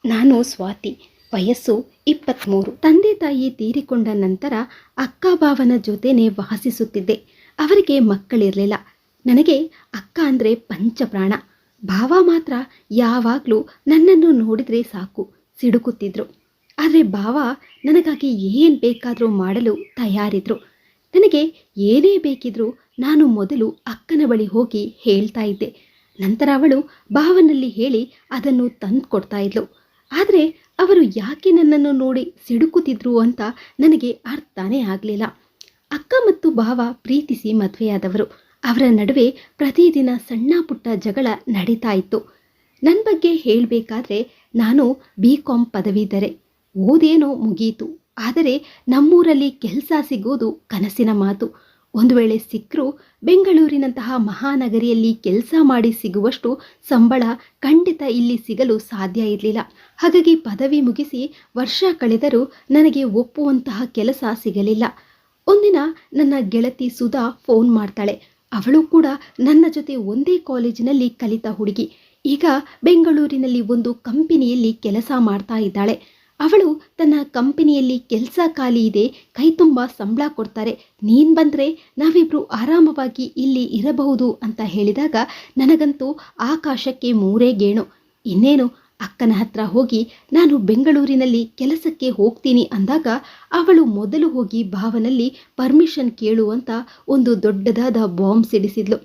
ನಾನು ಸ್ವಾತಿ, ವಯಸ್ಸು 23. ತಂದೆ ತಾಯಿ ತೀರಿಕೊಂಡ ನಂತರ ಅಕ್ಕ ಭಾವನ ಜೊತೆನೇ ವಾಸಿಸುತ್ತಿದ್ದೆ. ಅವರಿಗೆ ಮಕ್ಕಳಿರಲಿಲ್ಲ. ನನಗೆ ಅಕ್ಕ ಅಂದರೆ ಪಂಚಪ್ರಾಣ. ಭಾವ ಮಾತ್ರ ಯಾವಾಗಲೂ ನನ್ನನ್ನು ನೋಡಿದರೆ ಸಾಕು ಸಿಡುಕುತ್ತಿದ್ರು. ಆದರೆ ಭಾವ ನನಗಾಗಿ ಏನು ಬೇಕಾದರೂ ಮಾಡಲು ತಯಾರಿದ್ರು. ನನಗೆ ಏನೇ ಬೇಕಿದ್ರೂ ನಾನು ಮೊದಲು ಅಕ್ಕನ ಬಳಿ ಹೋಗಿ ಹೇಳ್ತಾ ಇದ್ದೆ. ನಂತರ ಅವಳು ಭಾವನಲ್ಲಿ ಹೇಳಿ ಅದನ್ನು ತಂದು ಕೊಡ್ತಾ ಇದ್ಲು. ಆದರೆ ಅವರು ಯಾಕೆ ನನ್ನನ್ನು ನೋಡಿ ಸಿಡುಕುತ್ತಿದ್ರು ಅಂತ ನನಗೆ ಅರ್ಥನೇ ಆಗಲಿಲ್ಲ. ಅಕ್ಕ ಮತ್ತು ಭಾವ ಪ್ರೀತಿಸಿ ಮದುವೆಯಾದವರು. ಅವರ ನಡುವೆ ಪ್ರತಿದಿನ ಸಣ್ಣ ಪುಟ್ಟ ಜಗಳ ನಡೀತಾ ಇತ್ತು. ನನ್ನ ಬಗ್ಗೆ ಹೇಳಬೇಕಾದ್ರೆ ನಾನು BCom ಪದವೀಧರೆ. ಓದೇನೋ ಮುಗಿಯಿತು. ಆದರೆ ನಮ್ಮೂರಲ್ಲಿ ಕೆಲಸ ಸಿಗೋದು ಕನಸಿನ ಮಾತು. ಒಂದು ವೇಳೆ ಸಿಕ್ಕರೂ ಬೆಂಗಳೂರಿನಂತಹ ಮಹಾನಗರಿಯಲ್ಲಿ ಕೆಲಸ ಮಾಡಿ ಸಿಗುವಷ್ಟು ಸಂಬಳ ಖಂಡಿತ ಇಲ್ಲಿ ಸಿಗಲು ಸಾಧ್ಯ ಇರಲಿಲ್ಲ. ಹಾಗಾಗಿ ಪದವಿ ಮುಗಿಸಿ ವರ್ಷ ಕಳೆದರೂ ನನಗೆ ಒಪ್ಪುವಂತಹ ಕೆಲಸ ಸಿಗಲಿಲ್ಲ. ಒಂದಿನ ನನ್ನ ಗೆಳತಿ ಸುಧಾ ಫೋನ್ ಮಾಡ್ತಾಳೆ. ಅವಳು ಕೂಡ ನನ್ನ ಜೊತೆ ಒಂದೇ ಕಾಲೇಜಿನಲ್ಲಿ ಕಲಿತ ಹುಡುಗಿ. ಈಗ ಬೆಂಗಳೂರಿನಲ್ಲಿ ಒಂದು ಕಂಪನಿಯಲ್ಲಿ ಕೆಲಸ ಮಾಡ್ತಾ ಇದ್ದಾಳೆ. ಅವಳು ತನ್ನ ಕಂಪನಿಯಲ್ಲಿ ಕೆಲಸ ಖಾಲಿ ಇದೆ, ಕೈ ತುಂಬ ಸಂಬಳ ಕೊಡ್ತಾರೆ, ನೀನು ಬಂದರೆ ನಾವಿಬ್ರು ಆರಾಮವಾಗಿ ಇಲ್ಲಿ ಇರಬಹುದು ಅಂತ ಹೇಳಿದಾಗ ನನಗಂತೂ ಆಕಾಶಕ್ಕೆ ಮೂರೇ ಗೇಣು. ಇನ್ನೇನು ಅಕ್ಕನ ಹತ್ರ ಹೋಗಿ ನಾನು ಬೆಂಗಳೂರಿನಲ್ಲಿ ಕೆಲಸಕ್ಕೆ ಹೋಗ್ತೀನಿ ಅಂದಾಗ ಅವಳು ಮೊದಲು ಹೋಗಿ ಭಾವನಲ್ಲಿ ಪರ್ಮಿಷನ್ ಕೇಳುವಂತ ಒಂದು ದೊಡ್ಡದಾದ ಬಾಂಬ್ ಸಿಡಿಸಿದ್ಲು.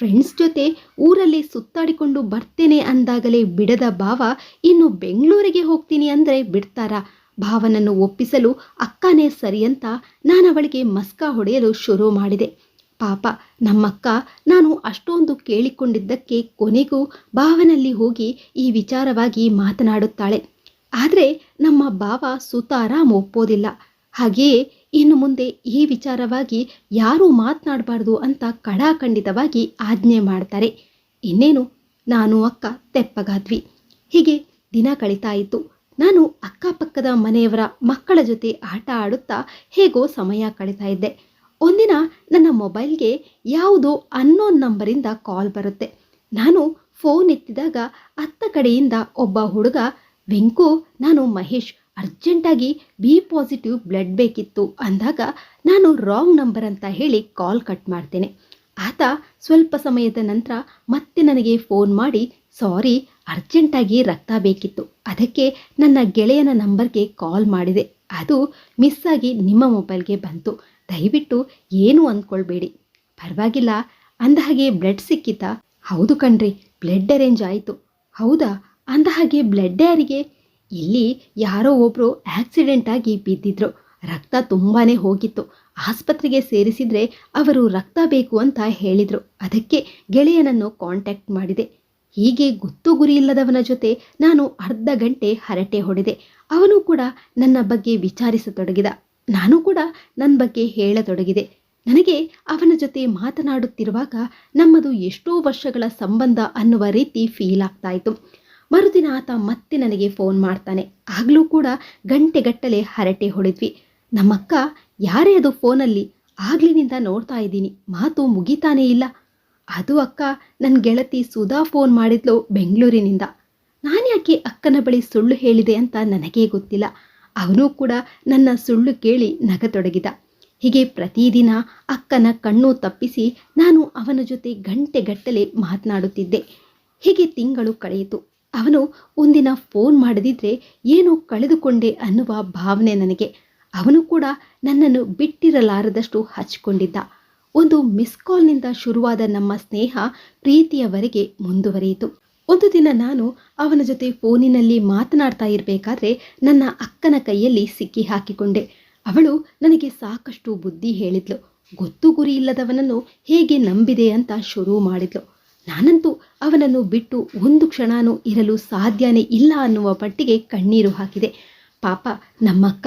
ಫ್ರೆಂಡ್ಸ್ ಜೊತೆ ಊರಲ್ಲಿ ಸುತ್ತಾಡಿಕೊಂಡು ಬರ್ತೇನೆ ಅಂದಾಗಲೇ ಬಿಡದ ಭಾವ ಇನ್ನು ಬೆಂಗಳೂರಿಗೆ ಹೋಗ್ತೀನಿ ಅಂದರೆ ಬಿಡ್ತಾರಾ? ಭಾವನನ್ನು ಒಪ್ಪಿಸಲು ಅಕ್ಕನೇ ಸರಿ ಅಂತ ನಾನು ಅವಳಿಗೆ ಮಸ್ಕ ಹೊಡೆಯಲು ಶುರು ಮಾಡಿದೆ. ಪಾಪ ನಮ್ಮಕ್ಕ ನಾನು ಅಷ್ಟೊಂದು ಕೇಳಿಕೊಂಡಿದ್ದಕ್ಕೆ ಕೊನೆಗೂ ಭಾವನಲ್ಲಿ ಹೋಗಿ ಈ ವಿಚಾರವಾಗಿ ಮಾತನಾಡುತ್ತಾಳೆ. ಆದರೆ ನಮ್ಮ ಭಾವ ಸುತಾರಾಮ್ ಒಪ್ಪೋದಿಲ್ಲ. ಹಾಗೆಯೇ ಇನ್ನು ಮುಂದೆ ಈ ವಿಚಾರವಾಗಿ ಯಾರೂ ಮಾತನಾಡಬಾರ್ದು ಅಂತ ಖಡಾಖಂಡಿತವಾಗಿ ಆಜ್ಞೆ ಮಾಡ್ತಾರೆ. ಇನ್ನೇನು ನಾನು ಅಕ್ಕ ತೆಪ್ಪಗಾದ್ವಿ. ಹೀಗೆ ದಿನ ಕಳೀತಾ ಇತ್ತು. ನಾನು ಅಕ್ಕಪಕ್ಕದ ಮನೆಯವರ ಮಕ್ಕಳ ಜೊತೆ ಆಟ ಆಡುತ್ತಾ ಹೇಗೋ ಸಮಯ ಕಳೀತಾ ಇದ್ದೆ. ಒಂದಿನ ನನ್ನ ಮೊಬೈಲ್ಗೆ ಯಾವುದೋ ಅನ್ನೋನ್ ನಂಬರಿಂದ ಕಾಲ್ ಬರುತ್ತೆ. ನಾನು ಫೋನ್ ಎತ್ತಿದಾಗ ಅತ್ತ ಕಡೆಯಿಂದ ಒಬ್ಬ ಹುಡುಗ, ವೆಂಕು, ನಾನು ಮಹೇಶ್, ಅರ್ಜೆಂಟಾಗಿ B ಪಾಸಿಟಿವ್ ಬ್ಲಡ್ ಬೇಕಿತ್ತು ಅಂದಾಗ ನಾನು ರಾಂಗ್ ನಂಬರ್ ಅಂತ ಹೇಳಿ ಕಾಲ್ ಕಟ್ ಮಾಡ್ತೇನೆ. ಆತ ಸ್ವಲ್ಪ ಸಮಯದ ನಂತರ ಮತ್ತೆ ನನಗೆ ಫೋನ್ ಮಾಡಿ, ಸಾರಿ, ಅರ್ಜೆಂಟಾಗಿ ರಕ್ತ ಬೇಕಿತ್ತು, ಅದಕ್ಕೆ ನನ್ನ ಗೆಳೆಯನ ನಂಬರ್ಗೆ ಕಾಲ್ ಮಾಡಿದೆ, ಅದು ಮಿಸ್ ಆಗಿ ನಿಮ್ಮ ಮೊಬೈಲ್ಗೆ ಬಂತು, ದಯವಿಟ್ಟು ಏನು ಅಂದ್ಕೊಳ್ಬೇಡಿ. ಪರವಾಗಿಲ್ಲ ಅಂದಹಾಗೆ ಬ್ಲಡ್ ಸಿಕ್ಕಿತಾ? ಹೌದು ಕಣ್ರಿ, ಬ್ಲಡ್ ಅರೇಂಜ್ ಆಯಿತು. ಹೌದಾ? ಅಂದಹಾಗೆ ಬ್ಲಡ್ ಯಾರಿಗೆ? ಇಲ್ಲಿ ಯಾರೋ ಒಬ್ಬರು ಆಕ್ಸಿಡೆಂಟ್ ಆಗಿ ಬಿದ್ದಿದ್ರು, ರಕ್ತ ತುಂಬಾ ಹೋಗಿತ್ತು, ಆಸ್ಪತ್ರೆಗೆ ಸೇರಿಸಿದರೆ ಅವರು ರಕ್ತ ಬೇಕು ಅಂತ ಹೇಳಿದರು, ಅದಕ್ಕೆ ಗೆಳೆಯನನ್ನು ಕಾಂಟ್ಯಾಕ್ಟ್ ಮಾಡಿದೆ. ಹೀಗೆ ಗೊತ್ತು ಗುರಿ ಇಲ್ಲದವನ ಜೊತೆ ನಾನು ಅರ್ಧ ಗಂಟೆ ಹರಟೆ ಹೊಡೆದೆ. ಅವನು ಕೂಡ ನನ್ನ ಬಗ್ಗೆ ವಿಚಾರಿಸತೊಡಗಿದ. ನಾನು ಕೂಡ ನನ್ನ ಬಗ್ಗೆ ಹೇಳತೊಡಗಿದೆ. ನನಗೆ ಅವನ ಜೊತೆ ಮಾತನಾಡುತ್ತಿರುವಾಗ ನಮ್ಮದು ಎಷ್ಟೋ ವರ್ಷಗಳ ಸಂಬಂಧ ಅನ್ನುವ ರೀತಿ ಫೀಲ್ ಆಗ್ತಾ ಇತ್ತು. ಮರುದಿನ ಆತ ಮತ್ತೆ ನನಗೆ ಫೋನ್ ಮಾಡ್ತಾನೆ. ಆಗಲೂ ಕೂಡ ಗಂಟೆಗಟ್ಟಲೆ ಹರಟೆ ಹೊಡೆದ್ವಿ. ನಮ್ಮಕ್ಕ, ಯಾರೇ ಅದು ಫೋನಲ್ಲಿ? ಆಗ್ಲಿನಿಂದ ನೋಡ್ತಾ ಇದ್ದೀನಿ, ಮಾತು ಮುಗಿತಾನೇ ಇಲ್ಲ. ಅದು ಅಕ್ಕ, ನನ್ನ ಗೆಳತಿ ಸುಧಾ ಫೋನ್ ಮಾಡಿದ್ಲು ಬೆಂಗಳೂರಿನಿಂದ. ನಾನು ಯಾಕೆ ಅಕ್ಕನ ಬಳಿ ಸುಳ್ಳು ಹೇಳಿದೆ ಅಂತ ನನಗೇ ಗೊತ್ತಿಲ್ಲ. ಅವನು ಕೂಡ ನನ್ನ ಸುಳ್ಳು ಕೇಳಿ ನಗತೊಡಗಿದ. ಹೀಗೆ ಪ್ರತಿದಿನ ಅಕ್ಕನ ಕಣ್ಣು ತಪ್ಪಿಸಿ ನಾನು ಅವನ ಜೊತೆ ಗಂಟೆಗಟ್ಟಲೆ ಮಾತನಾಡುತ್ತಿದ್ದೆ. ಹೀಗೆ ತಿಂಗಳು ಕಳೆಯಿತು. ಅವನು ಒಂದಿನ ಫೋನ್ ಮಾಡದಿದ್ರೆ ಏನೋ ಕಳೆದುಕೊಂಡೆ ಅನ್ನುವ ಭಾವನೆ ನನಗೆ. ಅವನು ಕೂಡ ನನ್ನನ್ನು ಬಿಟ್ಟಿರಲಾರದಷ್ಟು ಹಚ್ಕೊಂಡಿದ್ದ. ಒಂದು ಮಿಸ್ ಕಾಲ್ನಿಂದ ಶುರುವಾದ ನಮ್ಮ ಸ್ನೇಹ ಪ್ರೀತಿಯವರೆಗೆ ಮುಂದುವರಿಯಿತು. ಒಂದು ದಿನ ನಾನು ಅವನ ಜೊತೆ ಫೋನಿನಲ್ಲಿ ಮಾತನಾಡ್ತಾ ಇರಬೇಕಾದ್ರೆ ನನ್ನ ಅಕ್ಕನ ಕೈಯಲ್ಲಿ ಸಿಕ್ಕಿ ಹಾಕಿಕೊಂಡೆ. ಅವಳು ನನಗೆ ಸಾಕಷ್ಟು ಬುದ್ಧಿ ಹೇಳಿದ್ಲು. ಗೊತ್ತು ಗುರಿ ಇಲ್ಲದವನನ್ನು ಹೇಗೆ ನಂಬಿದೆ ಅಂತ ಶುರು ಮಾಡಿದ್ಲು. ನಾನಂತೂ ಅವನನ್ನು ಬಿಟ್ಟು ಒಂದು ಕ್ಷಣನೂ ಇರಲು ಸಾಧ್ಯನೇ ಇಲ್ಲ ಅನ್ನುವ ಮಟ್ಟಿಗೆ ಕಣ್ಣೀರು ಹಾಕಿದೆ. ಪಾಪ ನಮ್ಮಕ್ಕ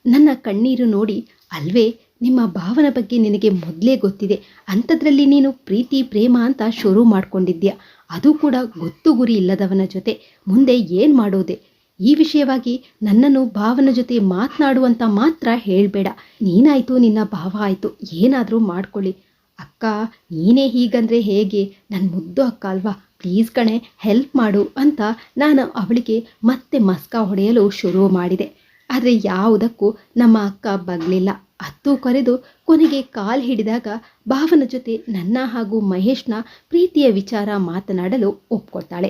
ನನ್ನ ಕಣ್ಣೀರು ನೋಡಿ, ಅಲ್ವೇ, ನಿಮ್ಮ ಭಾವನ ಬಗ್ಗೆ ನಿನಗೆ ಮೊದಲೇ ಗೊತ್ತಿದೆ, ಅಂಥದ್ರಲ್ಲಿ ನೀನು ಪ್ರೀತಿ ಪ್ರೇಮ ಅಂತ ಶುರು ಮಾಡ್ಕೊಂಡಿದ್ಯಾ, ಅದು ಕೂಡ ಗೊತ್ತು ಗುರಿ ಇಲ್ಲದವನ ಜೊತೆ, ಮುಂದೆ ಏನು ಮಾಡೋದೆ? ಈ ವಿಷಯವಾಗಿ ನನ್ನನ್ನು ಭಾವನ ಜೊತೆ ಮಾತನಾಡುವಂತ ಮಾತ್ರ ಹೇಳಬೇಡ. ನೀನಾಯಿತು, ನಿನ್ನ ಭಾವ ಆಯಿತು, ಏನಾದರೂ ಮಾಡ್ಕೊಳ್ಳಿ. ಅಕ್ಕ, ನೀನೇ ಹೀಗಂದ್ರೆ ಹೇಗೆ? ನನ್ನ ಮುದ್ದು ಅಕ್ಕ ಅಲ್ವಾ, ಪ್ಲೀಸ್ ಕಣೆ ಹೆಲ್ಪ್ ಮಾಡು ಅಂತ ನಾನು ಅವಳಿಗೆ ಮತ್ತೆ ಮಸ್ಕ ಹೊಡೆಯಲು ಶುರು ಮಾಡಿದೆ. ಆದರೆ ಯಾವುದಕ್ಕೂ ನಮ್ಮ ಅಕ್ಕ ಬಗ್ಲಿಲ್ಲ. ಹತ್ತು ಕರೆದು ಕೊನೆಗೆ ಕಾಲ್ ಹಿಡಿದಾಗ ಭಾವನ ಜೊತೆ ನನ್ನ ಹಾಗೂ ಮಹೇಶ್ನ ಪ್ರೀತಿಯ ವಿಚಾರ ಮಾತನಾಡಲು ಒಪ್ಕೊಳ್ತಾಳೆ.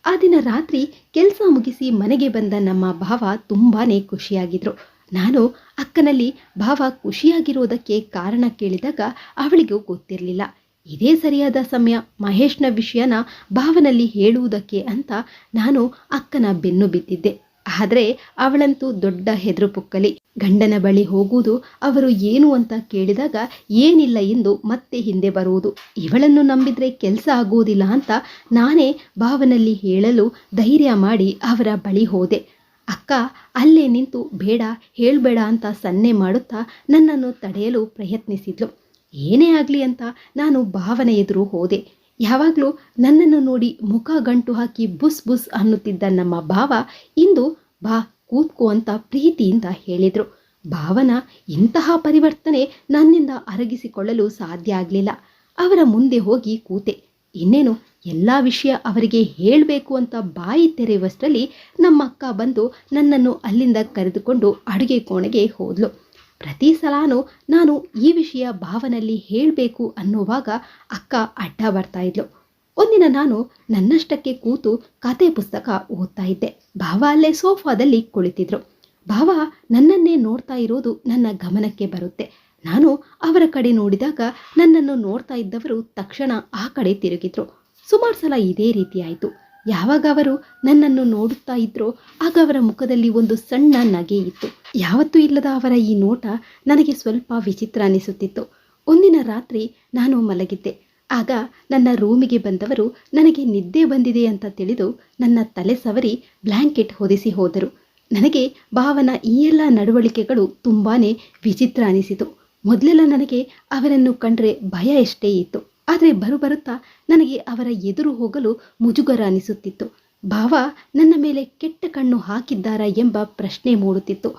ಆ ದಿನ ರಾತ್ರಿ ಕೆಲಸ ಮುಗಿಸಿ ಮನೆಗೆ ಬಂದ ನಮ್ಮ ಭಾವ ತುಂಬಾನೇ ಖುಷಿಯಾಗಿದ್ರು. ನಾನು ಅಕ್ಕನಲ್ಲಿ ಭಾವ ಖುಷಿಯಾಗಿರೋದಕ್ಕೆ ಕಾರಣ ಕೇಳಿದಾಗ ಅವಳಿಗೂ ಗೊತ್ತಿರಲಿಲ್ಲ. ಇದೇ ಸರಿಯಾದ ಸಮಯ ಮಹೇಶ್ನ ವಿಷಯನ ಭಾವನಲ್ಲಿ ಹೇಳುವುದಕ್ಕೆ ಅಂತ ನಾನು ಅಕ್ಕನ ಬೆನ್ನು ಬಿದ್ದಿದ್ದೆ. ಆದರೆ ಅವಳಂತೂ ದೊಡ್ಡ ಹೆದರು ಪುಕ್ಕಲಿ. ಗಂಡನ ಬಳಿ ಹೋಗುವುದು, ಅವರು ಏನು ಅಂತ ಕೇಳಿದಾಗ ಏನಿಲ್ಲ ಎಂದು ಮತ್ತೆ ಹಿಂದೆ ಬರುವುದು. ಇವಳನ್ನು ನಂಬಿದ್ರೆ ಕೆಲಸ ಆಗುವುದಿಲ್ಲ ಅಂತ ನಾನೇ ಭಾವನಲ್ಲಿ ಹೇಳಲು ಧೈರ್ಯ ಮಾಡಿ ಅವರ ಬಳಿ ಹೋದೆ. ಅಕ್ಕ ಅಲ್ಲೇ ನಿಂತು ಬೇಡ ಹೇಳಬೇಡ ಅಂತ ಸನ್ನೆ ಮಾಡುತ್ತಾ ನನ್ನನ್ನು ತಡೆಯಲು ಪ್ರಯತ್ನಿಸಿದ್ಲು. ಏನೇ ಆಗಲಿ ಅಂತ ನಾನು ಭಾವನ ಎದುರು ಹೋದೆ. ಯಾವಾಗಲೂ ನನ್ನನ್ನು ನೋಡಿ ಮುಖ ಗಂಟು ಹಾಕಿ ಬುಸ್ ಬುಸ್ ಅನ್ನುತ್ತಿದ್ದ ನಮ್ಮ ಭಾವ ಇಂದು ಬಾ ಕೂತ್ಕೋ ಅಂತ ಪ್ರೀತಿಯಿಂದ ಹೇಳಿದರು. ಭಾವನ ಇಂತಹ ಪರಿವರ್ತನೆ ನನ್ನಿಂದ ಅರಗಿಸಿಕೊಳ್ಳಲು ಸಾಧ್ಯ ಆಗಲಿಲ್ಲ. ಅವರ ಮುಂದೆ ಹೋಗಿ ಕೂತೆ. ಇನ್ನೇನು ಎಲ್ಲ ವಿಷಯ ಅವರಿಗೆ ಹೇಳಬೇಕು ಅಂತ ಬಾಯಿ ತೆರೆಯುವಷ್ಟರಲ್ಲಿ ನಮ್ಮ ಅಕ್ಕ ಬಂದು ನನ್ನನ್ನು ಅಲ್ಲಿಂದ ಕರೆದುಕೊಂಡು ಅಡುಗೆ ಕೋಣೆಗೆ ಹೋದ್ಲು. ಪ್ರತಿ ಸಲಾನೂ ನಾನು ಈ ವಿಷಯ ಭಾವನಲ್ಲಿ ಹೇಳಬೇಕು ಅನ್ನುವಾಗ ಅಕ್ಕ ಅಡ್ಡ ಬರ್ತಾ ಇದ್ಲು. ಒಂದಿನ ನಾನು ನನ್ನಷ್ಟಕ್ಕೆ ಕೂತು ಕತೆ ಪುಸ್ತಕ ಓದ್ತಾ ಇದ್ದೆ. ಭಾವ ಅಲ್ಲೇ ಸೋಫಾದಲ್ಲಿ ಕುಳಿತಿದ್ರು. ಭಾವ ನನ್ನನ್ನೇ ನೋಡ್ತಾ ಇರೋದು ನನ್ನ ಗಮನಕ್ಕೆ ಬರುತ್ತೆ. ನಾನು ಅವರ ಕಡೆ ನೋಡಿದಾಗ ನನ್ನನ್ನು ನೋಡ್ತಾ ಇದ್ದವರು ತಕ್ಷಣ ಆ ಕಡೆ ತಿರುಗಿದ್ರು. ಸುಮಾರು ಸಲ ಇದೇ ರೀತಿ ಆಯಿತು. ಯಾವಾಗ ಅವರು ನನ್ನನ್ನು ನೋಡುತ್ತಾ ಇದ್ರೋ ಆಗ ಅವರ ಮುಖದಲ್ಲಿ ಒಂದು ಸಣ್ಣ ನಗೆ ಇತ್ತು. ಯಾವತ್ತೂ ಇಲ್ಲದ ಅವರ ಈ ನೋಟ ನನಗೆ ಸ್ವಲ್ಪ ವಿಚಿತ್ರ ಅನಿಸುತ್ತಿತ್ತು. ಒಂದಿನ ರಾತ್ರಿ ನಾನು ಮಲಗಿದ್ದೆ. ಆಗ ನನ್ನ ರೂಮಿಗೆ ಬಂದವರು ನನಗೆ ನಿದ್ದೆ ಬಂದಿದೆ ಅಂತ ತಿಳಿದು ನನ್ನ ತಲೆ ಸವರಿ ಬ್ಲ್ಯಾಂಕೆಟ್ ಹೊದಿಸಿ ಹೋದರು. ನನಗೆ ಭಾವನ ಈ ಎಲ್ಲ ನಡವಳಿಕೆಗಳು ತುಂಬಾನೇ ವಿಚಿತ್ರ ಅನಿಸಿತು. ಮೊದಲೆಲ್ಲ ನನಗೆ ಅವರನ್ನು ಕಂಡ್ರೆ ಭಯ ಎಷ್ಟೇ ಇತ್ತು. ಆದರೆ ಬರುತ್ತಾ ನನಗೆ ಅವರ ಎದುರು ಹೋಗಲು ಮುಜುಗರ ಅನಿಸುತ್ತಿತ್ತು. ಭಾವ ನನ್ನ ಮೇಲೆ ಕೆಟ್ಟ ಕಣ್ಣು ಹಾಕಿದ್ದಾರಾ ಎಂಬ ಪ್ರಶ್ನೆ ಮೂಡುತ್ತಿತ್ತು.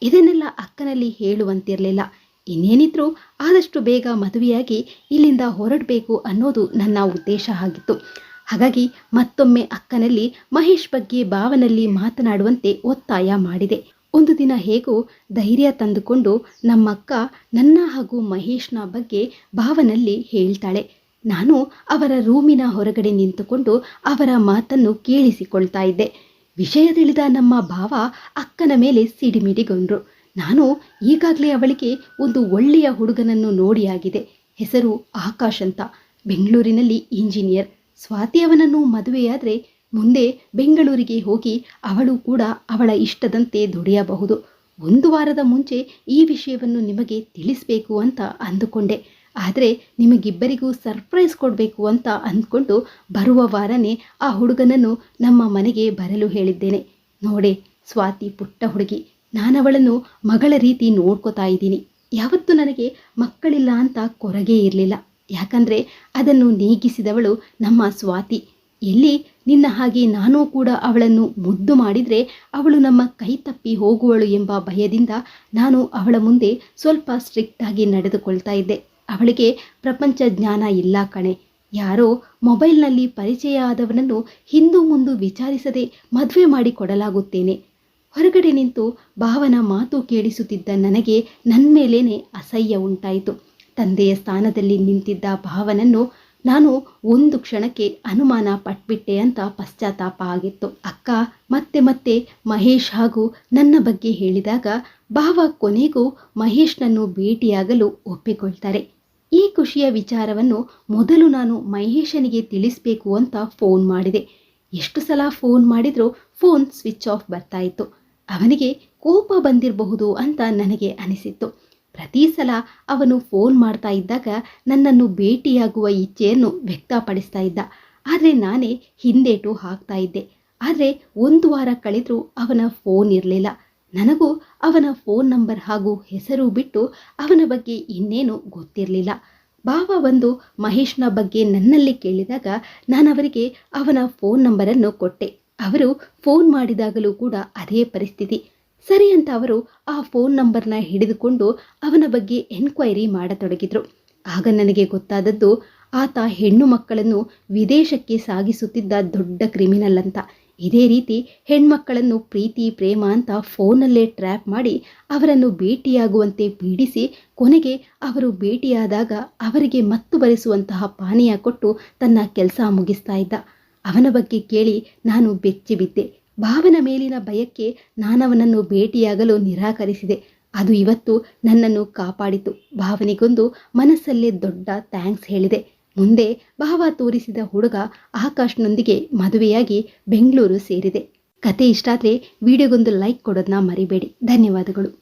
ಇದನ್ನೆಲ್ಲ ಅಕ್ಕನಲ್ಲಿ ಹೇಳುವಂತಿರಲಿಲ್ಲ. ಇನ್ನೇನಿದ್ರೂ ಆದಷ್ಟು ಬೇಗ ಮದುವೆಯಾಗಿ ಇಲ್ಲಿಂದ ಹೊರಡಬೇಕು ಅನ್ನೋದು ನನ್ನ ಉದ್ದೇಶ ಆಗಿತ್ತು. ಹಾಗಾಗಿ ಮತ್ತೊಮ್ಮೆ ಅಕ್ಕನಲ್ಲಿ ಮಹೇಶ್ ಬಗ್ಗೆ ಭಾವನಲ್ಲಿ ಮಾತನಾಡುವಂತೆ ಒತ್ತಾಯ ಮಾಡಿದೆ. ಒಂದು ದಿನ ಹೇಗೋ ಧೈರ್ಯ ತಂದುಕೊಂಡು ನಮ್ಮಕ್ಕ ನನ್ನ ಹಾಗೂ ಮಹೇಶ್ನ ಬಗ್ಗೆ ಭಾವನಲ್ಲಿ ಹೇಳ್ತಾಳೆ. ನಾನು ಅವರ ರೂಮಿನ ಹೊರಗಡೆ ನಿಂತುಕೊಂಡು ಅವರ ಮಾತನ್ನು ಕೇಳಿಸಿಕೊಳ್ತಾ ಇದ್ದೆ. ವಿಷಯ ತಿಳಿದ ನಮ್ಮ ಭಾವ ಅಕ್ಕನ ಮೇಲೆ ಸಿಡಿಮಿಡಿಗೊಂಡ್ರು. ನಾನು ಈಗಾಗಲೇ ಅವಳಿಗೆ ಒಂದು ಒಳ್ಳೆಯ ಹುಡುಗನನ್ನು ನೋಡಿಯಾಗಿದೆ. ಹೆಸರು ಆಕಾಶ್ ಅಂತ, ಬೆಂಗಳೂರಿನಲ್ಲಿ ಇಂಜಿನಿಯರ್. ಸ್ವಾತಿ ಅವನನ್ನು ಮದುವೆಯಾದರೆ ಮುಂದೆ ಬೆಂಗಳೂರಿಗೆ ಹೋಗಿ ಅವಳು ಕೂಡ ಅವಳ ಇಷ್ಟದಂತೆ ದುಡಿಯಬಹುದು. ಒಂದು ವಾರದ ಮುಂಚೆ ಈ ವಿಷಯವನ್ನು ನಿಮಗೆ ತಿಳಿಸಬೇಕು ಅಂತ ಅಂದುಕೊಂಡೆ. ಆದರೆ ನಿಮಗಿಬ್ಬರಿಗೂ ಸರ್ಪ್ರೈಸ್ ಕೊಡಬೇಕು ಅಂತ ಅಂದ್ಕೊಂಡು ಬರುವ ವಾರನೇ ಆ ಹುಡುಗನನ್ನು ನಮ್ಮ ಮನೆಗೆ ಬರಲು ಹೇಳಿದ್ದೇನೆ. ನೋಡೆ ಸ್ವಾತಿ ಪುಟ್ಟ ಹುಡುಗಿ, ನಾನವಳನ್ನು ಮಗಳ ರೀತಿ ನೋಡ್ಕೋತಾ ಇದ್ದೀನಿ. ಯಾವತ್ತೂ ನನಗೆ ಮಕ್ಕಳಿಲ್ಲ ಅಂತ ಕೊರಗೇ ಇರಲಿಲ್ಲ. ಯಾಕಂದರೆ ಅದನ್ನು ನೀಗಿಸಿದವಳು ನಮ್ಮ ಸ್ವಾತಿ. ಎಲ್ಲಿ ನಿನ್ನ ಹಾಗೆ ನಾನೂ ಕೂಡ ಅವಳನ್ನು ಮುದ್ದು ಮಾಡಿದರೆ ಅವಳು ನಮ್ಮ ಕೈ ತಪ್ಪಿ ಹೋಗುವಳು ಎಂಬ ಭಯದಿಂದ ನಾನು ಅವಳ ಮುಂದೆ ಸ್ವಲ್ಪ ಸ್ಟ್ರಿಕ್ಟ್ ಆಗಿ ನಡೆದುಕೊಳ್ತಾ ಇದ್ದೆ. ಅವಳಿಗೆ ಪ್ರಪಂಚ ಜ್ಞಾನ ಇಲ್ಲ ಕಣೆ. ಯಾರೋ ಮೊಬೈಲ್ನಲ್ಲಿ ಪರಿಚಯ ಆದವನನ್ನು ಹಿಂದು ಮುಂದು ವಿಚಾರಿಸದೆ ಮದುವೆ ಮಾಡಿ ಕೊಡಲಾಗುತ್ತೇನೆ. ಹೊರಗಡೆ ನಿಂತು ಭಾವನ ಮಾತು ಕೇಳಿಸುತ್ತಿದ್ದ ನನಗೆ ನನ್ನ ಮೇಲೇನೆ ಅಸಹ್ಯ ಉಂಟಾಯಿತು. ತಂದೆಯ ಸ್ಥಾನದಲ್ಲಿ ನಿಂತಿದ್ದ ಭಾವನನ್ನು ನಾನು ಒಂದು ಕ್ಷಣಕ್ಕೆ ಅನುಮಾನ ಪಟ್ಬಿಟ್ಟೆ ಅಂತ ಪಶ್ಚಾತ್ತಾಪ ಆಗಿತ್ತು. ಅಕ್ಕ ಮತ್ತೆ ಮಹೇಶ್ ಹಾಗೂ ನನ್ನ ಬಗ್ಗೆ ಹೇಳಿದಾಗ ಭಾವ ಕೊನೆಗೂ ಮಹೇಶ್ನನ್ನು ಭೇಟಿಯಾಗಲು ಒಪ್ಪಿಕೊಳ್ತಾರೆ. ಈ ಖುಷಿಯ ವಿಚಾರವನ್ನು ಮೊದಲು ನಾನು ಮಹೇಶನಿಗೆ ತಿಳಿಸಬೇಕು ಅಂತ ಫೋನ್ ಮಾಡಿದೆ. ಎಷ್ಟು ಸಲ ಫೋನ್ ಮಾಡಿದರೂ ಫೋನ್ ಸ್ವಿಚ್ ಆಫ್ ಬರ್ತಾ ಇತ್ತು. ಅವನಿಗೆ ಕೋಪ ಬಂದಿರಬಹುದು ಅಂತ ನನಗೆ ಅನಿಸಿತ್ತು. ಪ್ರತಿ ಸಲ ಅವನು ಫೋನ್ ಮಾಡ್ತಾ ಇದ್ದಾಗ ನನ್ನನ್ನು ಭೇಟಿಯಾಗುವ ಇಚ್ಛೆಯನ್ನು ವ್ಯಕ್ತಪಡಿಸ್ತಾ ಇದ್ದ. ಆದರೆ ನಾನೇ ಹಿಂದೇಟು ಹಾಕ್ತಾ ಇದ್ದೆ. ಆದರೆ ಒಂದು ವಾರ ಕಳೆದರೂ ಅವನ ಫೋನ್ ಇರಲಿಲ್ಲ. ನನಗೂ ಅವನ ಫೋನ್ ನಂಬರ್ ಹಾಗೂ ಹೆಸರು ಬಿಟ್ಟು ಅವನ ಬಗ್ಗೆ ಇನ್ನೇನು ಗೊತ್ತಿರಲಿಲ್ಲ. ಭಾವ ಬಂದು ಮಹೇಶ್ನ ಬಗ್ಗೆ ನನ್ನಲ್ಲಿ ಕೇಳಿದಾಗ ನಾನು ಅವರಿಗೆ ಅವನ ಫೋನ್ ನಂಬರನ್ನು ಕೊಟ್ಟೆ. ಅವರು ಫೋನ್ ಮಾಡಿದಾಗಲೂ ಕೂಡ ಅದೇ ಪರಿಸ್ಥಿತಿ. ಸರಿ ಅಂತ ಅವರು ಆ ಫೋನ್ ನಂಬರ್ನ ಹಿಡಿದುಕೊಂಡು ಅವನ ಬಗ್ಗೆ ಎನ್ಕ್ವೈರಿ ಮಾಡತೊಡಗಿದ್ರು. ಆಗ ನನಗೆ ಗೊತ್ತಾದದ್ದು ಆತ ಹೆಣ್ಣು ಮಕ್ಕಳನ್ನು ವಿದೇಶಕ್ಕೆ ಸಾಗಿಸುತ್ತಿದ್ದ ದೊಡ್ಡ ಕ್ರಿಮಿನಲ್ ಅಂತ. ಇದೇ ರೀತಿ ಹೆಣ್ಮಕ್ಕಳನ್ನು ಪ್ರೀತಿ ಪ್ರೇಮ ಅಂತ ಫೋನಲ್ಲೇ ಟ್ರ್ಯಾಪ್ ಮಾಡಿ ಅವರನ್ನು ಭೇಟಿಯಾಗುವಂತೆ ಪೀಡಿಸಿ ಕೊನೆಗೆ ಅವರು ಭೇಟಿಯಾದಾಗ ಅವರಿಗೆ ಮತ್ತು ಬರೆಸುವಂತಹ ಪಾನೀಯ ಕೊಟ್ಟು ತನ್ನ ಕೆಲಸ ಮುಗಿಸ್ತಾ ಇದ್ದ. ಅವನ ಬಗ್ಗೆ ಕೇಳಿ ನಾನು ಬೆಚ್ಚಿಬಿದ್ದೆ. ಭಾವನ ಮೇಲಿನ ಭಯಕ್ಕೆ ನಾನವನನ್ನು ಭೇಟಿಯಾಗಲು ನಿರಾಕರಿಸಿದೆ. ಅದು ಇವತ್ತು ನನ್ನನ್ನು ಕಾಪಾಡಿತು. ಭಾವನಿಗೊಂದು ಮನಸ್ಸಲ್ಲೇ ದೊಡ್ಡ ಥ್ಯಾಂಕ್ಸ್ ಹೇಳಿದೆ. ಮುಂದೆ ಭಾವ ತೋರಿಸಿದ ಹುಡುಗ ಆಕಾಶ್ನೊಂದಿಗೆ ಮದುವೆಯಾಗಿ ಬೆಂಗಳೂರು ಸೇರಿದೆ. ಕತೆ ಇಷ್ಟ ಆದರೆ ವಿಡಿಯೋಗೊಂದು ಲೈಕ್ ಕೊಡೋದನ್ನ ಮರಿಬೇಡಿ. ಧನ್ಯವಾದಗಳು.